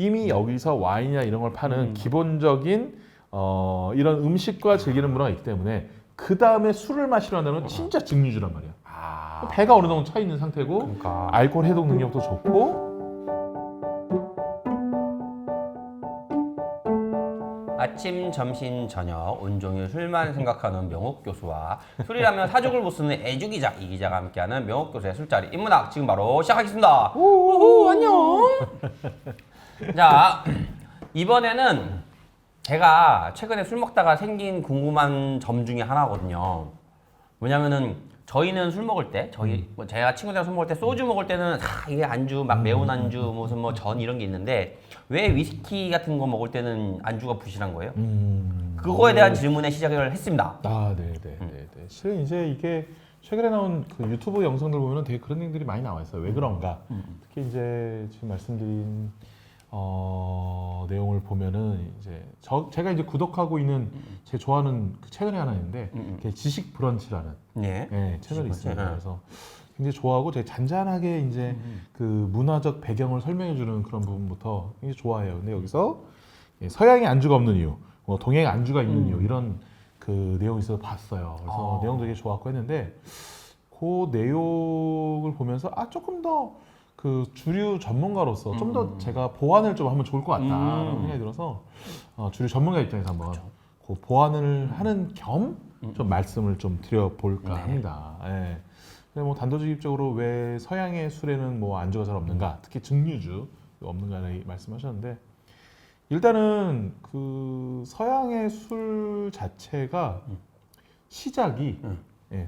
이미 여기서 와인이나 이런 걸 파는 기본적인 이런 음식과 즐기는 문화가 있기 때문에 그 다음에 술을 마시러 한다는 건 진짜 증류주란 말이야. 배가 어느 정도 차 있는 상태고 그러니까. 알코올 해독 능력도 좋고. 아침, 점심, 저녁 온종일 술만 생각하는 명옥 교수와 술이라면 사족을 못 쓰는 애주 기자, 이 기자가 함께하는 명옥 교수의 술자리 인문학 지금 바로 시작하겠습니다. 우후, 안녕. 자, 이번에는 제가 최근에 술 먹다가 생긴 궁금한 점 중에 하나거든요. 왜냐면은 저희는 술 먹을 때, 제가 친구들이랑 술 먹을 때 소주 먹을 때는 이게 안주, 막 매운 안주, 무슨 뭐 전 이런 게 있는데 왜 위스키 같은 거 먹을 때는 안주가 부실한 거예요? 그거에 대한 질문에 시작을 했습니다. 네네네. 실은 이제 이게 최근에 나온 그 유튜브 영상들 보면은 되게 그런 얘기들이 많이 나와 있어요. 왜 그런가? 특히 이제 지금 말씀드린 내용을 보면은 이제 제가 이제 구독하고 있는 제 좋아하는 그 채널이 하나 있는데 그게 지식 브런치라는 채널이 있습니다. 그래서 굉장히 좋아하고 되게 잔잔하게 이제 그 문화적 배경을 설명해주는 그런 부분부터 굉장히 좋아해요. 근데 여기서 서양의 안주가 없는 이유, 동양의 안주가 있는 이유 이런 그 내용이 있어서 봤어요. 그래서 내용도 되게 좋았고 했는데 그 내용을 보면서 조금 더 그 주류 전문가로서 좀 더 제가 보완을 좀 하면 좋을 것 같다라는 생각이 들어서 주류 전문가 입장에서 한번 그 보완을 하는 겸 좀 말씀을 좀 드려볼까 합니다. 예. 뭐 단도직입적으로 왜 서양의 술에는 뭐 안주가 잘 없는가, 특히 증류주 없는가를 말씀하셨는데 일단은 그 서양의 술 자체가 시작이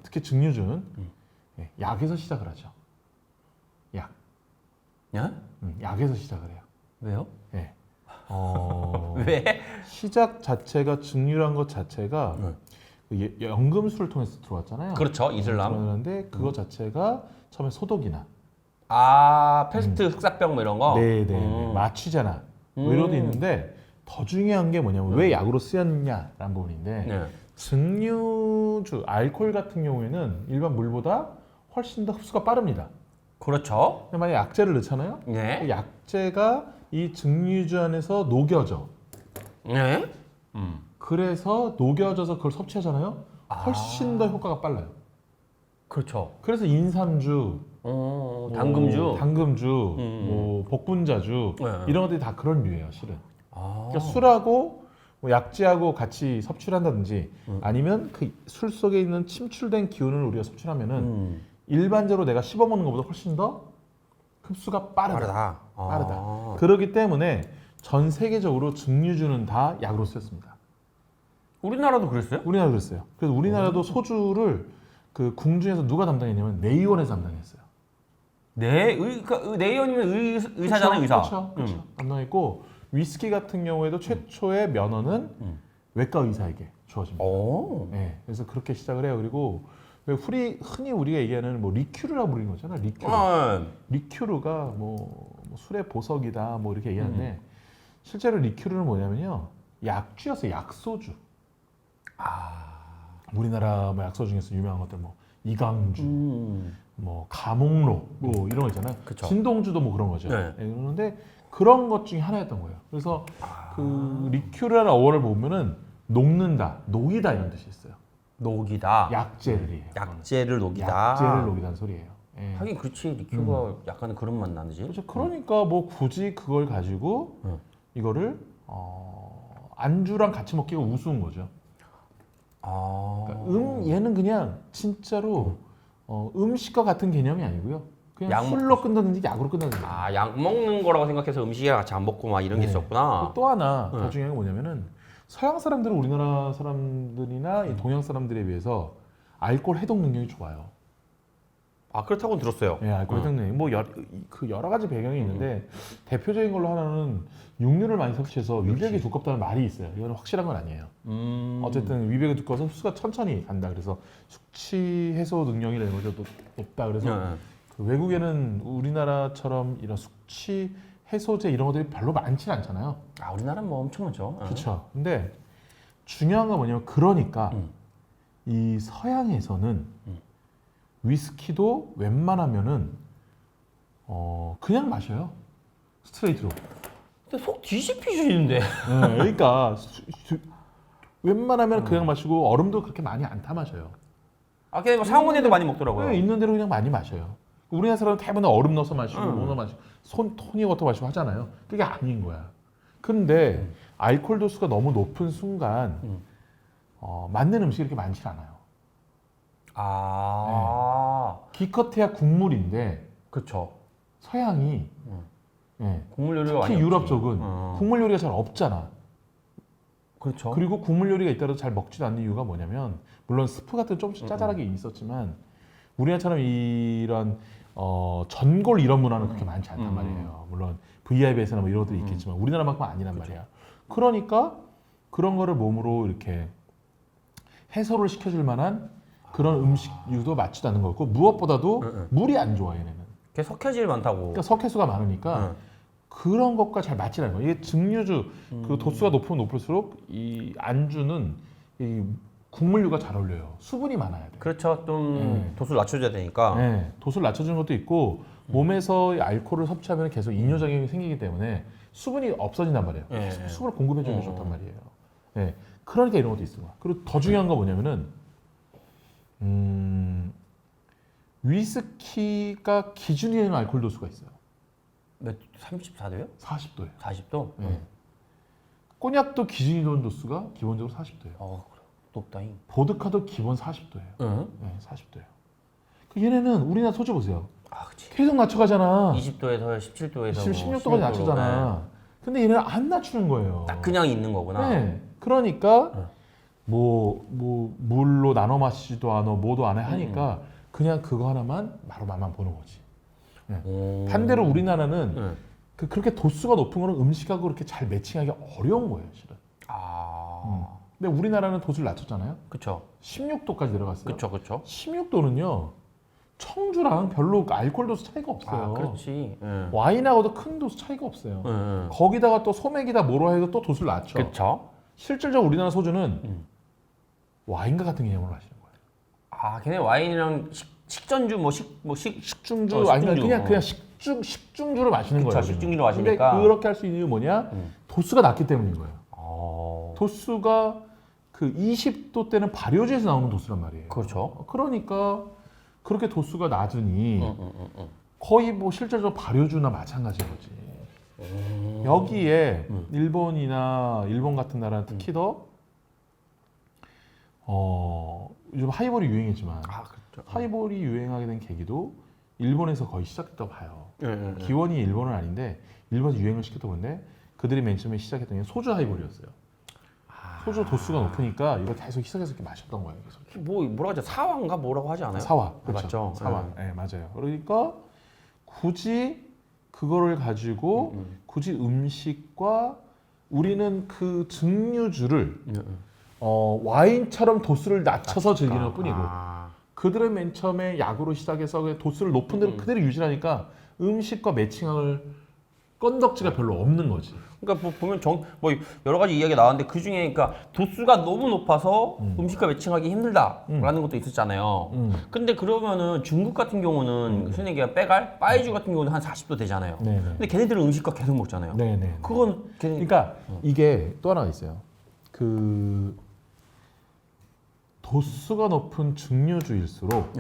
특히 증류주는 약에서 시작을 하죠. 약. 약에서 시작을 해요. 왜요? 네. 왜? 시작 자체가 증류란 것 자체가 연금술을 통해서 들어왔잖아요. 그렇죠, 이슬람. 들어왔는데 그거 자체가 처음에 소독이나 패스트 흑사병 뭐 이런 거? 마취제나 뭐 이런 데 있는데 더 중요한 게 뭐냐면 왜 약으로 쓰였냐라는 부분인데 증류주, 알코올 같은 경우에는 일반 물보다 훨씬 더 흡수가 빠릅니다. 그렇죠. 만약에 약재를 넣잖아요. 그 약재가 이 증류주 안에서 녹여져. 그래서 녹여져서 그걸 섭취하잖아요. 훨씬 더 효과가 빨라요. 그렇죠. 그래서 인삼주, 당금주, 뭐 복분자주 이런 것들이 다 그런 류예요, 실은. 그러니까 술하고 뭐 약재하고 같이 섭취를 한다든지 아니면 그 술 속에 있는 침출된 기운을 우리가 섭취하면은 일반적으로 내가 씹어 먹는 것보다 훨씬 더 흡수가 빠르다. 그렇기 때문에 전 세계적으로 증류주는 다 약으로 쓰였습니다. 우리나라도 그랬어요? 우리나라도 그랬어요. 그래서 우리나라도 소주를 그 궁중에서 누가 담당했냐면 내의원에서 담당했어요. 내의원이면 의사잖아요, 의사. 그렇죠. 담당했고 위스키 같은 경우에도 최초의 면허는 외과 의사에게 주어집니다. 네, 그래서 그렇게 시작을 해요. 그리고 흔히 우리가 얘기하는 뭐 리큐르라고 부르는 거잖아. 리큐르가 뭐 술의 보석이다 뭐 이렇게 얘기하는데 실제로 리큐르는 뭐냐면요, 약주였어요. 약소주. 우리나라 뭐 약소 중에서 유명한 것들 뭐 이강주, 뭐 가몽로 뭐 이런 거 있잖아요. 진동주도 뭐 그런 거죠. 그런데 그런 것 중에 하나였던 거예요. 그래서 그 리큐르라는 어원을 보면은 녹는다, 녹이다 이런 뜻이 있어요. 녹이다. 약재를 녹이다. 약재를 녹이다는 소리예요. 하긴 그렇지. 리큐가 약간 그런 맛 나지. 그렇죠. 그러니까 뭐 굳이 그걸 가지고 이거를 안주랑 같이 먹기가 우스운 거죠. 그러니까 얘는 그냥 진짜로 음식과 같은 개념이 아니고요. 그냥 술로 끝나든지 약으로 끝나든지. 약 먹는 거라고 생각해서 음식이랑 같이 안 먹고 막 이런 게 있었구나. 또 하나 더 중요한 게 뭐냐면은 서양 사람들은 우리나라 사람들이나 이 동양 사람들에 비해서 알코올 해독 능력이 좋아요. 그렇다고 들었어요. 네, 알코올 해독 능력. 뭐 여러 가지 배경이 있는데 대표적인 걸로 하나는 육류를 많이 섭취해서 위백이 두껍다는 말이 있어요. 이건 확실한 건 아니에요. 어쨌든 위백이 두꺼워서 흡수가 천천히 간다. 그래서 숙취 해소 능력이라는 것이 또 높다. 그래서 그 외국에는 우리나라처럼 이런 숙취 해소제 이런 것들이 별로 많지는 않잖아요. 우리나라는 뭐 엄청 많죠. 그렇죠. 근데 중요한 건 뭐냐면 그러니까 이 서양에서는 위스키도 웬만하면은 그냥 마셔요. 스트레이트로. 근데 속 뒤집히시는데. 그러니까 웬만하면 그냥 마시고 얼음도 그렇게 많이 안 타 마셔요. 아, 그냥 뭐 상온에도 많이 먹더라고요. 네, 있는 대로 그냥 많이 마셔요. 우리나라 사람은 대부분 얼음 넣어서 마시고 뭐 넣어 마시고 토닉워터 마시고 하잖아요. 그게 아닌 거야. 근데 알코올 도수가 너무 높은 순간 맞는 음식이 이렇게 많지 않아요. 아, 기껏해야 국물인데 그쵸. 서양이 예, 국물 요리가 특히 많이 유럽 없지. 쪽은 국물 요리가 잘 없잖아. 그렇죠. 그리고 국물 요리가 있더라도 잘 먹지도 않는 이유가 뭐냐면 물론 스프 같은 조금씩 짜잘하게 있었지만 우리나라처럼 이런 전골 이런 문화는 그렇게 많지 않단 말이에요. 물론 VIP에서나 뭐 이런 것들이 있겠지만 우리나라만큼 아니란 말이야. 그러니까 그런 거를 몸으로 이렇게 해소를 시켜줄 만한 그런 음식류도 맞지도 않는 거고 무엇보다도 물이 안 좋아 얘네는. 그게 석회질 많다고. 그러니까 석회수가 많으니까 그런 것과 잘 맞지 않는 거예요. 이게 증류주 그 도수가 높으면 높을수록 이 안주는 이 국물류가 잘 어울려요. 수분이 많아야 돼. 그렇죠. 좀 도수를 낮춰줘야 되니까. 네, 도수를 낮춰주는 것도 있고 몸에서 이 알코올을 섭취하면 계속 이뇨작용이 생기기 때문에 수분이 없어진단 말이에요. 네. 수분을 공급해주는 게 좋단 말이에요. 네, 그러니까 이런 것도 있어요. 그리고 더 중요한 거 뭐냐면은 위스키가 기준이 되는 알코올 도수가 있어요. 몇 34도요? 40도예요. 40도? 네. 꼬냑도 기준이 되는 도수가 기본적으로 40도예요. 그래. 높다잉. 보드카도 기본 40도예요. 응. 네, 40도예요. 얘네는 우리나라 소주 보세요. 아, 그치. 계속 낮춰가잖아. 20도에서 17도에서 지금 16도까지 낮추잖아. 근데 얘네는 안 낮추는 거예요. 딱 그냥 있는 거구나. 네. 그러니까 뭐 물로 나눠 마시지도 않아, 뭐도 안 해 하니까 그냥 그거 하나만 바로 맛만 보는 거지. 네. 반대로 우리나라는 그렇게 도수가 높은 거는 음식하고 그렇게 잘 매칭하기 어려운 거예요, 실은. 근데 우리나라는 도수를 낮췄잖아요. 그쵸. 16도까지 내려갔어요. 그쵸. 16도는요, 청주랑 별로 알코올 도수 차이가 없어요. 아, 그렇지. 와인하고도 큰 도수 차이가 없어요. 거기다가 또 소맥이다 뭐로 해도 또 도수를 낮춰. 그쵸. 실질적으로 우리나라 소주는 와인과 같은 개념으로 마시는 거예요. 아, 걔네 와인이랑 식전주 식중주 아니면 그냥 식중주를 마시는 그쵸, 거예요. 식중주로 마시니까. 근데 그렇게 할 수 있는 이유는 뭐냐? 도수가 낮기 때문인 거예요. 도수가 그 20도 때는 발효제에서 나오는 도수란 말이에요. 그렇죠. 그러니까 그렇게 도수가 낮으니 거의 뭐 실제로 발효주나 마찬가지인 거지. 여기에 일본 같은 나라는 특히 더 요즘 하이볼이 유행이지만 그렇죠. 하이볼이 유행하게 된 계기도 일본에서 거의 시작했다고 봐요. 기원이 일본은 아닌데 일본에서 유행을 시켰다고 하는데 그들이 맨 처음에 시작했던 게 소주 하이볼이었어요. 소주 도수가 높으니까 이걸 계속 희석해서 이렇게 마셨던 거예요. 계속. 뭐라고 하죠? 사화인가 뭐라고 하지 않아요? 사와. 그렇죠. 맞죠? 사와. 네, 맞아요. 그러니까 굳이 그거를 가지고 굳이 음식과 우리는 그 증류주를 와인처럼 도수를 낮춰서 즐기는 것 뿐이고 그들은 맨 처음에 약으로 시작해서 그 도수를 높은 대로 그대로 유지하니까 음식과 매칭할 건덕지가 별로 없는 거지. 그러니까 뭐 보면 뭐 여러 가지 이야기가 나왔는데 그 중에 그러니까 도수가 너무 높아서 음식과 매칭하기 힘들다라는 것도 있었잖아요. 근데 그러면은 중국 같은 경우는 흔히 얘기한 빠이주 같은 경우는 한 40도 되잖아요. 네네. 근데 걔네들은 음식과 계속 먹잖아요. 네네. 그건 그러니까 이게 또 하나가 있어요. 그 도수가 높은 증류주일수록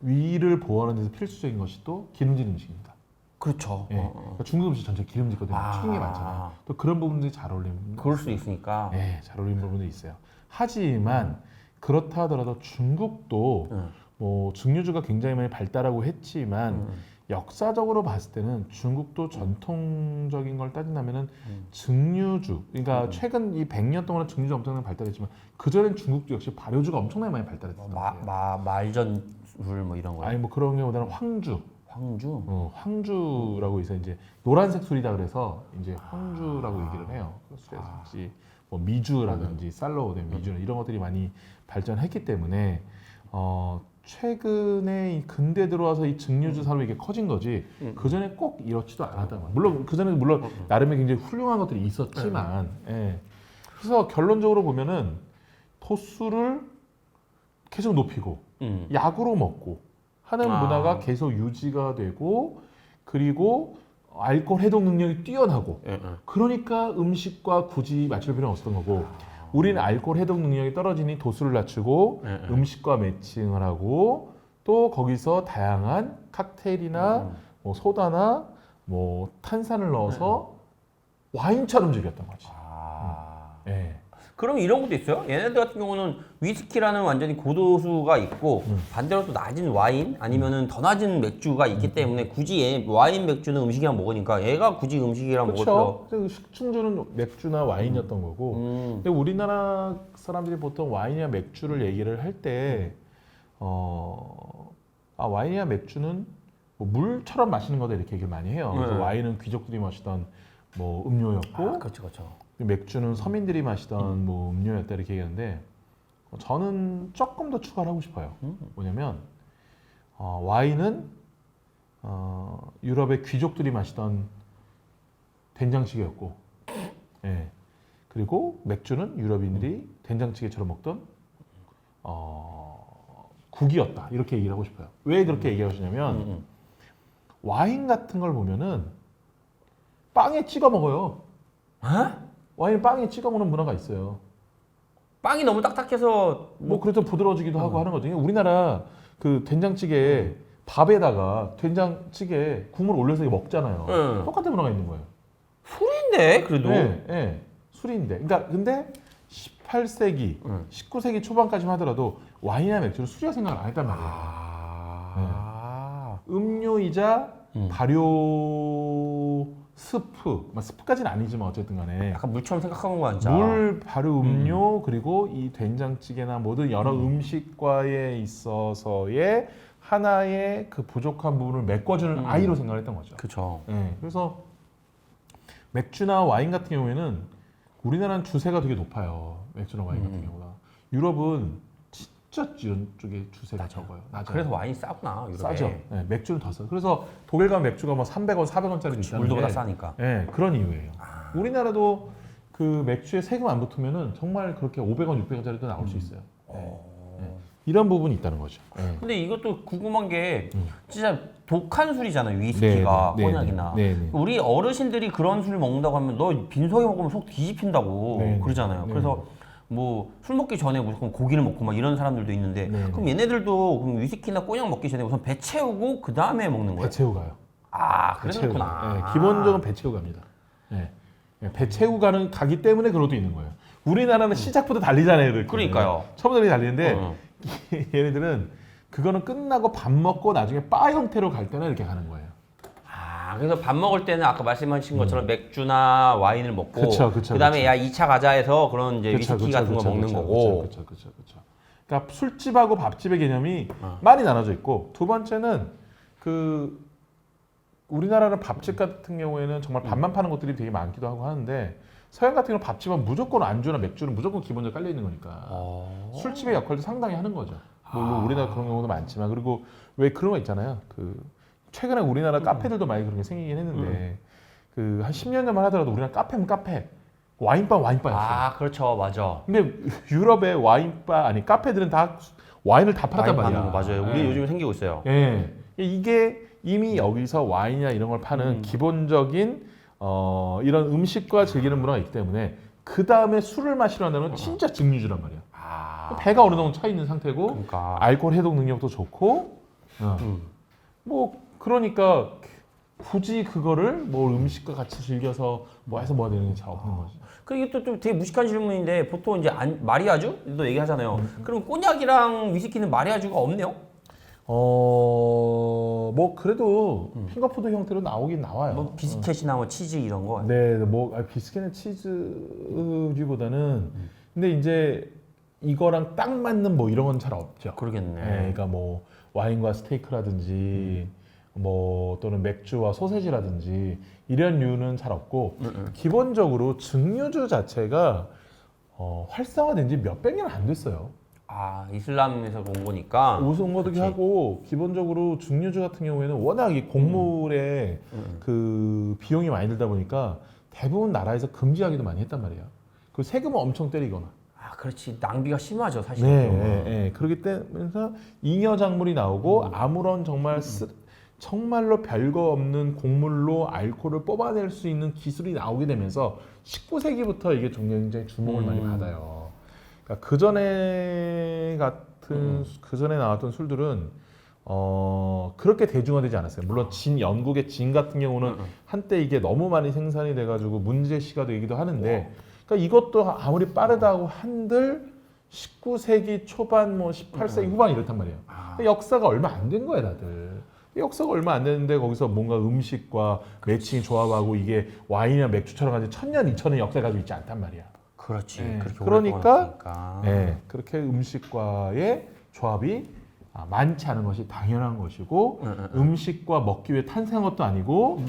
위를 보호하는 데서 필수적인 것이 또 기름진 음식입니다. 그렇죠. 예. 그러니까 중국 음식 전체 기름지거든요. 튀긴 게 많잖아요. 또 그런 부분들이 잘 어울리는. 그럴 수 있으니까. 예, 잘 어울리는 부분들이 있어요. 하지만 그렇다 하더라도 중국도 뭐 증류주가 굉장히 많이 발달하고 했지만 역사적으로 봤을 때는 중국도 전통적인 걸 따진다면은 증류주, 그러니까 최근 이 100년 동안 증류주 엄청나게 발달했지만 그 전엔 중국도 역시 발효주가 엄청나게 많이 발달했단 말이에요. 말전술 뭐 이런 거요? 아니 뭐 그런 게보다는 황주. 황주라고 해서 이제 노란색 술이다 그래서 이제 황주라고 얘기를 해요. 그 술에서 뭐 미주라든지 쌀로 된 미주 이런 것들이 많이 발전했기 때문에 최근에 이 근대 들어와서 이 증류주 산업이 이게 커진 거지 그 전에 꼭 이렇지도 않았단 말이에요. 물론 그 전에는 물론 나름의 굉장히 훌륭한 것들이 있었지만 예. 그래서 결론적으로 보면은 도수를 계속 높이고 약으로 먹고 하는 문화가 계속 유지가 되고 그리고 알코올 해독 능력이 뛰어나고 예, 예. 그러니까 음식과 굳이 맞출 필요는 없었던 거고 우리는 알코올 해독 능력이 떨어지니 도수를 낮추고 예, 예. 음식과 매칭을 하고 또 거기서 다양한 칵테일이나 뭐 소다나 뭐 탄산을 넣어서 와인처럼 즐겼던 거지. 예. 그럼 이런 것도 있어요? 얘네들 같은 경우는 위스키라는 완전히 고도수가 있고 반대로 또 낮은 와인 아니면은 더 낮은 맥주가 있기 때문에 굳이 와인 맥주는 음식이랑 먹으니까 얘가 굳이 음식이랑 먹을 필요. 그렇죠. 식충주는 맥주나 와인이었던 거고. 근데 우리나라 사람들이 보통 와인이나 맥주를 얘기를 할 때, 와인이나 맥주는 뭐 물처럼 마시는 거다 이렇게 얘기를 많이 해요. 그래서 네. 와인은 귀족들이 마시던 뭐 음료였고, 그렇죠, 그렇죠. 맥주는 서민들이 마시던 뭐 음료였다 이렇게 얘기하는데, 저는 조금 더 추가를 하고 싶어요. 뭐냐면 와인은 유럽의 귀족들이 마시던 된장찌개였고, 예. 그리고 맥주는 유럽인들이 된장찌개처럼 먹던 국이었다 이렇게 얘기를 하고 싶어요. 왜 그렇게 얘기하시냐면 와인 같은 걸 보면은 빵에 찍어 먹어요. 와인 빵에 찍어 먹는 문화가 있어요. 빵이 너무 딱딱해서 뭐 그래서 부드러워지기도 하고 하는 거죠. 우리나라 그 된장찌개 밥에다가 된장찌개 국물 올려서 먹잖아요. 똑같은 문화가 있는 거예요. 술인데 그래도. 네, 네. 술인데. 그러니까 근데 18세기, 19세기 초반까지만 하더라도 와인이나 맥주를 술이라 생각을 안 했단 말이에요. 음료이자 발효 스프, 스프까지는 아니지만 어쨌든 간에 약간 물처럼 생각하는 거 아니죠? 물, 발효 음료 그리고 이 된장찌개나 모든 여러 음식과에 있어서의 하나의 그 부족한 부분을 메꿔주는 아이로 생각을 했던 거죠. 그렇죠. 네, 그래서 맥주나 와인 같은 경우에는 우리나라는 주세가 되게 높아요. 맥주나 와인 같은 경우가. 유럽은 진짜 이런 쪽에 주세가 적어요. 낮아요. 그래서 와인이 싸구나. 유럽에. 싸죠. 네, 맥주는 더 싸요. 그래서 독일 가면 맥주가 뭐 300원, 400원짜리도 있다는데 물도보다 싸니까. 네, 그런 이유예요. 우리나라도 그 맥주에 세금 안 붙으면은 정말 그렇게 500원, 600원짜리도 나올 수 있어요. 네. 네. 이런 부분이 있다는 거죠. 네. 근데 이것도 궁금한 게 진짜 독한 술이잖아요. 위스키가 네, 네, 꼬냑이나. 네, 네. 우리 어르신들이 그런 술 먹는다고 하면 너 빈속에 먹으면 속 뒤집힌다고 네, 네. 그러잖아요. 네, 그래서 뭐 술 먹기 전에 무조건 고기를 먹고 막 이런 사람들도 있는데 네, 그럼 얘네들도 그럼 위스키나 꼬냑 먹기 전에 우선 배 채우고 그 다음에 먹는 거예요? 배 채우 가요. 아, 배 채우 그렇구나. 가요. 네, 기본적으로 배 채우 갑니다. 네. 배 채우 가기 때문에 그런 것도 있는 거예요. 우리나라는 시작부터 달리잖아요. 이렇게. 그러니까요. 처음부터 달리는데 얘네들은 그거는 끝나고 밥 먹고 나중에 바 형태로 갈 때는 이렇게 가는 거예요. 아, 그래서 밥 먹을 때는 아까 말씀하신 것처럼 맥주나 와인을 먹고 그쵸, 그다음에 야 2차 가자 해서 그런 이제 그쵸, 위스키 그쵸, 같은 거 그쵸, 먹는 그쵸, 거고. 그쵸. 그러니까 술집하고 밥집의 개념이 많이 나눠져 있고 두 번째는 그 우리나라는 밥집 같은 경우에는 정말 밥만 파는 곳들이 되게 많기도 하고 하는데 서양 같은 경우는 밥집은 무조건 안주나 맥주는 무조건 기본적으로 깔려 있는 거니까 술집의 역할도 상당히 하는 거죠. 물론 우리나라 그런 경우도 많지만 그리고 왜 그런 거 있잖아요. 그 최근에 우리나라 카페들도 많이 그런 게 생기긴 했는데 그 한 10년 전만 하더라도 우리나라 카페면 카페, 와인바 와인바였어요. 아, 그렇죠. 맞아. 근데 유럽의 와인바 아니 카페들은 다 와인을 다 팔았단 와인 말이야. 파는 거 맞아요. 우리 요즘에 생기고 있어요. 예. 이게 이미 여기서 와인이나 이런 걸 파는 기본적인 이런 음식과 즐기는 문화가 있기 때문에 그 다음에 술을 마시러 한다는 건 진짜 증류주란 말이야. 배가 어느 정도 차 있는 상태고 그러니까. 알코올 해독 능력도 좋고 뭐 그러니까 굳이 그거를 뭐 음식과 같이 즐겨서 뭐 해서 뭐가 되는 게 잘 없는 거지. 그리고 또 되게 무식한 질문인데 보통 이제 마리아주도 얘기하잖아요. 그럼 꼬냑이랑 위스키는 마리아주가 없네요? 뭐 그래도 핑거푸드 형태로 나오긴 나와요. 뭐 비스켓이나 뭐 치즈 이런 거. 네, 뭐 비스켓은 치즈류보다는 근데 이제 이거랑 딱 맞는 뭐 이런 건 잘 없죠. 그러겠네. 네, 그러니까 뭐 와인과 스테이크라든지 뭐 또는 맥주와 소세지라든지 이런 류는 잘 없고 기본적으로 증류주 자체가 활성화된 지 몇백 년 안 됐어요. 아, 이슬람에서 온 거니까. 우승 거두기 하고 기본적으로 증류주 같은 경우에는 워낙 이 곡물에 그 비용이 많이 들다 보니까 대부분 나라에서 금지하기도 많이 했단 말이에요. 그 세금을 엄청 때리거나. 아, 그렇지. 낭비가 심하죠, 사실. 네, 그렇기 때문에 잉여 작물이 나오고 아무런 정말 정말로 별거 없는 곡물로 알코올을 뽑아낼 수 있는 기술이 나오게 되면서 19세기부터 이게 굉장히 주목을 많이 받아요. 그러니까 그 전에 나왔던 술들은 그렇게 대중화되지 않았어요. 물론 영국의 진 같은 경우는 한때 이게 너무 많이 생산이 돼가지고 문제시가 되기도 하는데, 그러니까 이것도 아무리 빠르다고 한들 19세기 초반, 뭐 18세기 후반 이렇단 말이에요. 역사가 얼마 안 된 거야, 다들. 역사가 얼마 안 됐는데 거기서 뭔가 음식과 매칭이 조합하고 이게 와인이나 맥주처럼 가지고 1000년, 2000년 역사 가지고 있지 않단 말이야. 그렇지. 네. 그렇게 그러니까 네, 그렇게 음식과의 조합이 많지 않은 것이 당연한 것이고 음식과 먹기 위해 탄생한 것도 아니고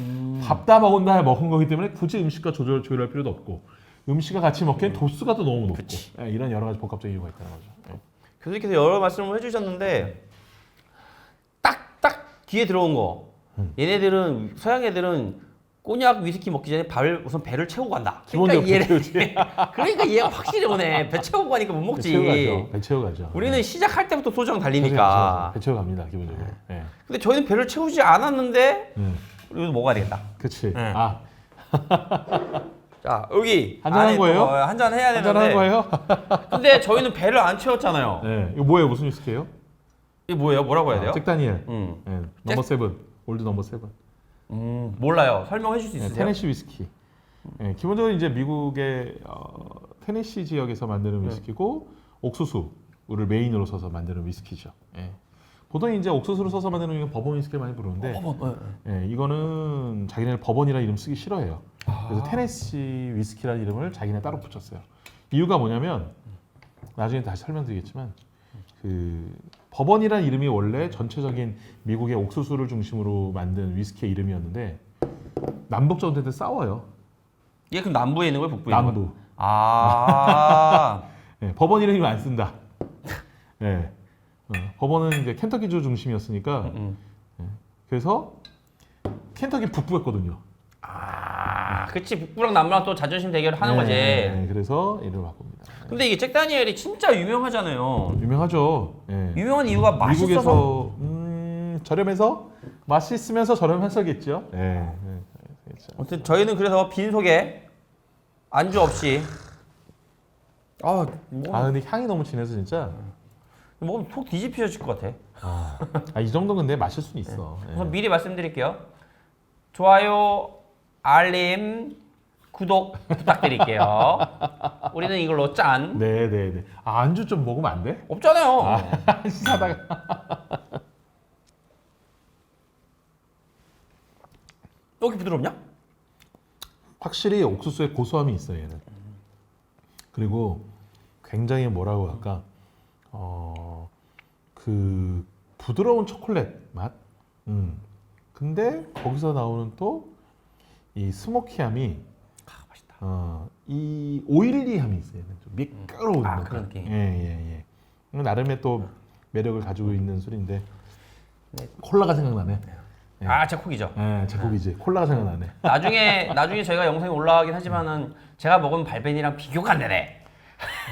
밥 다 먹은 먹은 거기 때문에 굳이 음식과 조율할 필요도 없고 음식과 같이 먹기엔 도수가 또 너무 높고 네, 이런 여러 가지 복합적인 이유가 있다는 거죠. 네. 교수님께서 여러 말씀을 해주셨는데 딱 귀에 들어온 거 얘네들은 서양 애들은 꼬냑 위스키 먹기 전에 우선 배를 채우고 간다. 기본적으로 배 채우지. 그러니까 이해가 확실히 오네. 배 채우고 가니까 못 먹지. 배 채우고 가죠. 우리는 시작할 때부터 소주랑 달리니까. 배 채우고 갑니다, 기본적으로. 네. 근데 저희는 배를 채우지 않았는데 우리도 먹어야 되겠다. 그치. 네. 아, 자, 여기 한잔한 안에 거예요? 한잔 해야 되는데. 한잔하는 거예요? 근데 저희는 배를 안 채웠잖아요. 네. 이거 뭐예요? 무슨 위스키예요? 이게 뭐예요? 뭐라고 해야 돼요? 잭 다니엘. 음. 네. 넘버 7. 올드 넘버 7. 몰라요. 설명해 줄 수 네, 있으세요? 테네시 위스키. 네, 기본적으로 이제 미국의 테네시 지역에서 만드는 위스키고 옥수수를 메인으로 써서 만드는 위스키죠. 네. 보통 이제 옥수수를 써서 만드는 건 버번 위스키를 많이 부르는데 이거는 자기네 버번이라는 이름 쓰기 싫어해요. 그래서 테네시 위스키라는 이름을 자기네 따로 붙였어요. 이유가 뭐냐면 나중에 다시 설명드리겠지만 그 버번이라는 이름이 원래 전체적인 미국의 옥수수를 중심으로 만든 위스키의 이름이었는데 남북전쟁 때 싸워요. 이게 그럼 남부에 있는 거예요? 북부에 있는 거예요? 남부. 아. 네, 버번 이름이 안 쓴다. 네. 버번은 이제 켄터키주 중심이었으니까 그래서 켄터키 북부였거든요. 그치. 북부랑 남부랑 또 자존심 대결을 하는 거지. 네, 그래서 이름을 바꿉니다. 근데 이게 잭 다니엘이 진짜 유명하잖아요. 유명하죠. 네. 유명한 이유가 맛있어서. 미국에서 저렴해서 맛있으면서 저렴해서겠죠. 네. 그렇죠. 아무튼 저희는 그래서 빈속에 안주 없이 근데 향이 너무 진해서 진짜. 먹으면 속 뒤집혀질 것 같아. 이 정도 근데 마실 수는 있어. 네. 우선 미리 말씀드릴게요. 좋아요, 알림, 구독 부탁드릴게요. 우리는 이걸로 짠. 네네네. 안주 좀 먹으면 안 돼? 없잖아요. 시사다가. 여기 부드럽냐? 확실히 옥수수의 고소함이 있어요, 얘는. 그리고 굉장히 뭐라고 할까, 그 부드러운 초콜릿 맛. 근데 거기서 나오는 또 이 스모키함이 맛있다. 이 오일리함이 있어요. 좀 밀가루운 그런 느낌. 예. 나름의 또 매력을 가지고 있는 술인데 콜라가 생각나네. 제 콕이죠. 제 곡이지. 콜라가 생각나네. 나중에 저희가 영상이 올라가긴 하지만은 제가 먹은 발베니랑 비교가 안 되네.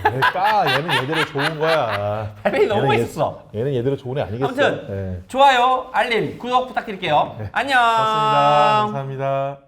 얘는 얘대로 좋은 거야. 발베니 너무 맛있었어. 얘는 얘대로 좋은 애 아니겠어. 아무튼 좋아요, 알림, 구독 부탁드릴게요. 안녕. 고맙습니다. 감사합니다.